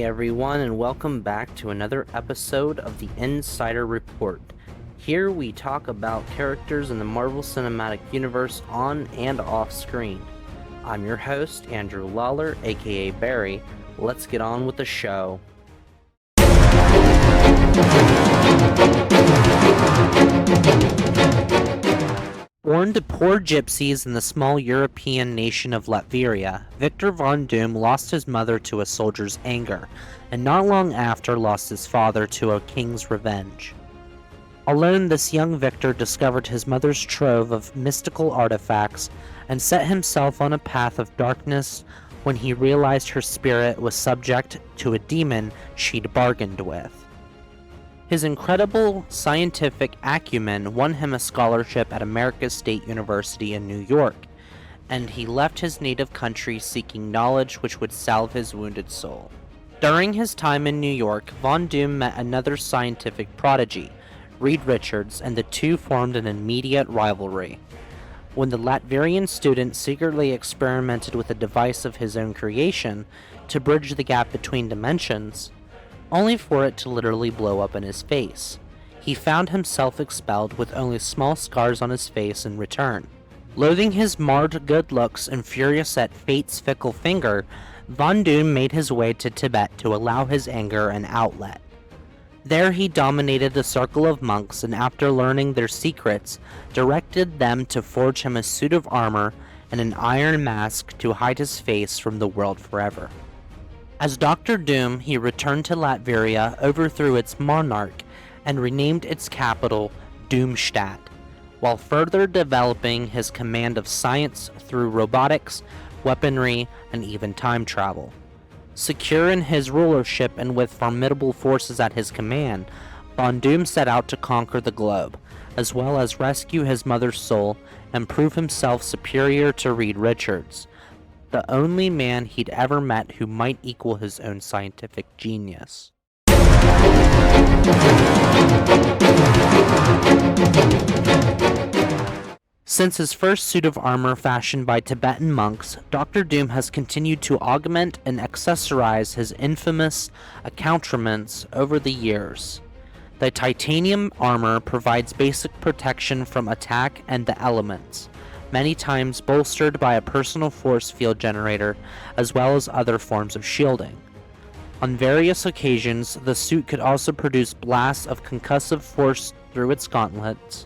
everyone, and welcome back to another episode of the Insider Report. Here we talk about characters in the Marvel Cinematic Universe on and off screen. I'm your host, Andrew Lawler, aka Barry. Let's get on with the show. Born to poor gypsies in the small European nation of Latveria, Victor Von Doom lost his mother to a soldier's anger, and not long after lost his father to a king's revenge. Alone, this young Victor discovered his mother's trove of mystical artifacts and set himself on a path of darkness when he realized her spirit was subject to a demon she'd bargained with. His incredible scientific acumen won him a scholarship at American State University in New York, and he left his native country seeking knowledge which would salve his wounded soul. During his time in New York, Von Doom met another scientific prodigy, Reed Richards, and the two formed an immediate rivalry. When the Latvian student secretly experimented with a device of his own creation to bridge the gap between dimensions, only for it to literally blow up in his face, he found himself expelled with only small scars on his face in return. Loathing his marred good looks and furious at fate's fickle finger, Von Doom made his way to Tibet to allow his anger an outlet. There he dominated a circle of monks, and after learning their secrets, directed them to forge him a suit of armor and an iron mask to hide his face from the world forever. As Dr. Doom, he returned to Latveria, overthrew its monarch, and renamed its capital Doomstadt, while further developing his command of science through robotics, weaponry, and even time travel. Secure in his rulership and with formidable forces at his command, Von Doom set out to conquer the globe, as well as rescue his mother's soul and prove himself superior to Reed Richards, the only man he'd ever met who might equal his own scientific genius. Since his first suit of armor fashioned by Tibetan monks, Dr. Doom has continued to augment and accessorize his infamous accoutrements over the years. The titanium armor provides basic protection from attack and the elements, many times bolstered by a personal force field generator, as well as other forms of shielding. On various occasions, the suit could also produce blasts of concussive force through its gauntlets,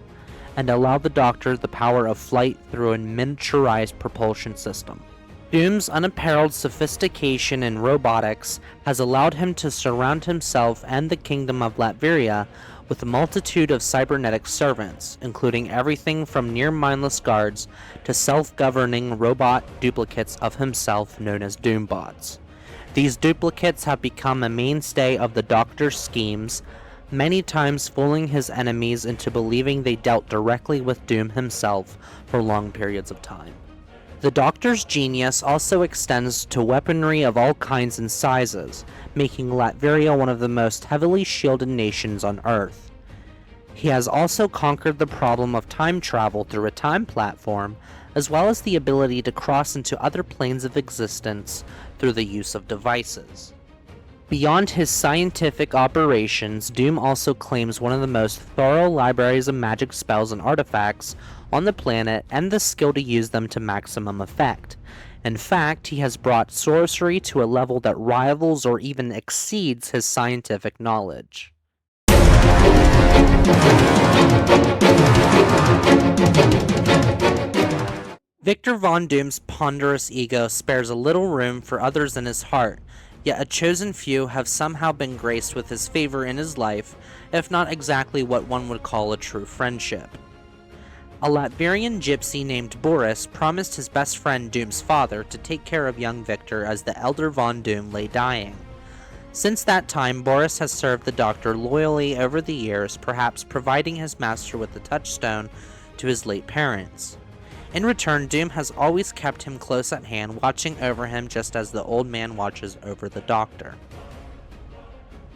and allow the Doctor the power of flight through a miniaturized propulsion system. Doom's unapparelled sophistication in robotics has allowed him to surround himself and the Kingdom of Latveria with a multitude of cybernetic servants, including everything from near-mindless guards to self-governing robot duplicates of himself known as Doombots. These duplicates have become a mainstay of the Doctor's schemes, many times fooling his enemies into believing they dealt directly with Doom himself for long periods of time. The Doctor's genius also extends to weaponry of all kinds and sizes, making Latveria one of the most heavily shielded nations on Earth. He has also conquered the problem of time travel through a time platform, as well as the ability to cross into other planes of existence through the use of devices. Beyond his scientific operations, Doom also claims one of the most thorough libraries of magic spells and artifacts on the planet and the skill to use them to maximum effect. In fact, he has brought sorcery to a level that rivals or even exceeds his scientific knowledge. Victor Von Doom's ponderous ego spares a little room for others in his heart, yet a chosen few have somehow been graced with his favor in his life, if not exactly what one would call a true friendship. A Latvian gypsy named Boris promised his best friend Doom's father to take care of young Victor as the elder Von Doom lay dying. Since that time, Boris has served the Doctor loyally over the years, perhaps providing his master with the touchstone to his late parents. In return, Doom has always kept him close at hand, watching over him just as the old man watches over the Doctor.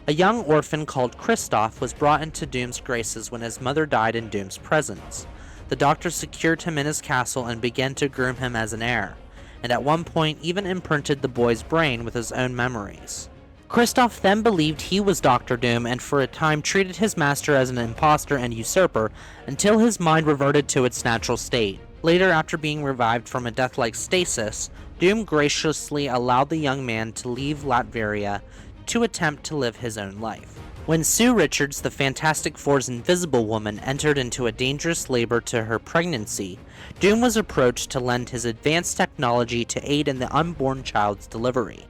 A young orphan called Kristoff was brought into Doom's graces when his mother died in Doom's presence. The Doctor secured him in his castle and began to groom him as an heir, and at one point even imprinted the boy's brain with his own memories. Kristoff then believed he was Doctor Doom and for a time treated his master as an impostor and usurper until his mind reverted to its natural state. Later, after being revived from a death-like stasis, Doom graciously allowed the young man to leave Latveria to attempt to live his own life. When Sue Richards, the Fantastic Four's Invisible Woman, entered into a dangerous labor to her pregnancy, Doom was approached to lend his advanced technology to aid in the unborn child's delivery.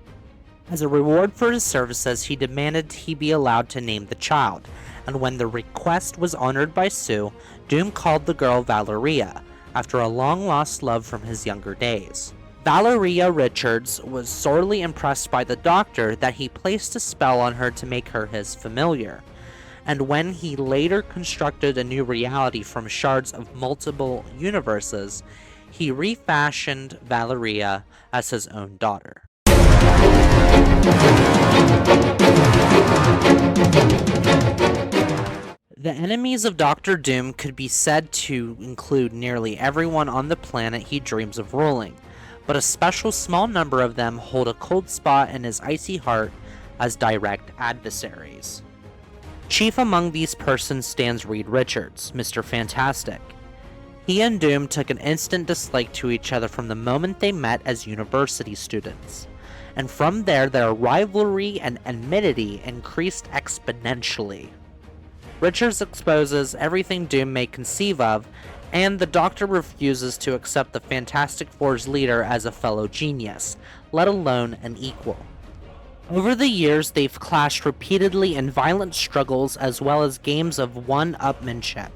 As a reward for his services, he demanded he be allowed to name the child, and when the request was honored by Sue, Doom called the girl Valeria, after a long-lost love from his younger days. Valeria Richards was sorely impressed by the Doctor that he placed a spell on her to make her his familiar, and when he later constructed a new reality from shards of multiple universes, he refashioned Valeria as his own daughter. The enemies of Doctor Doom could be said to include nearly everyone on the planet he dreams of ruling, but a special small number of them hold a cold spot in his icy heart as direct adversaries. Chief among these persons stands Reed Richards, Mr. Fantastic. He and Doom took an instant dislike to each other from the moment they met as university students, and from there their rivalry and enmity increased exponentially. Richards exposes everything Doom may conceive of, and the Doctor refuses to accept the Fantastic Four's leader as a fellow genius, let alone an equal. Over the years, they've clashed repeatedly in violent struggles as well as games of one-upmanship,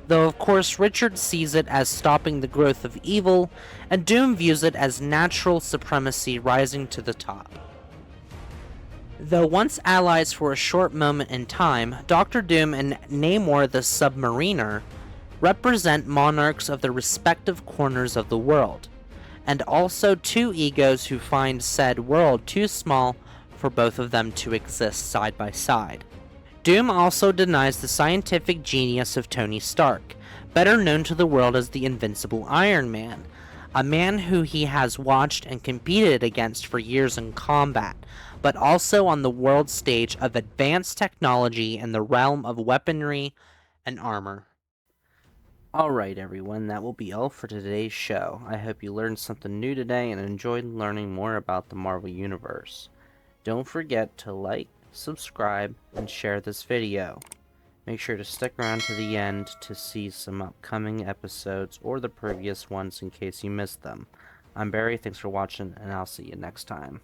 though of course Richards sees it as stopping the growth of evil, and Doom views it as natural supremacy rising to the top. Though once allies for a short moment in time, Doctor Doom and Namor the Submariner represent monarchs of the respective corners of the world, and also two egos who find said world too small for both of them to exist side by side. Doom also denies the scientific genius of Tony Stark, better known to the world as the Invincible Iron Man, a man who he has watched and competed against for years in combat, but also on the world stage of advanced technology in the realm of weaponry and armor. Alright everyone, that will be all for today's show. I hope you learned something new today and enjoyed learning more about the Marvel Universe. Don't forget to like, subscribe, and share this video. Make sure to stick around to the end to see some upcoming episodes or the previous ones in case you missed them. I'm Barry, thanks for watching, and I'll see you next time.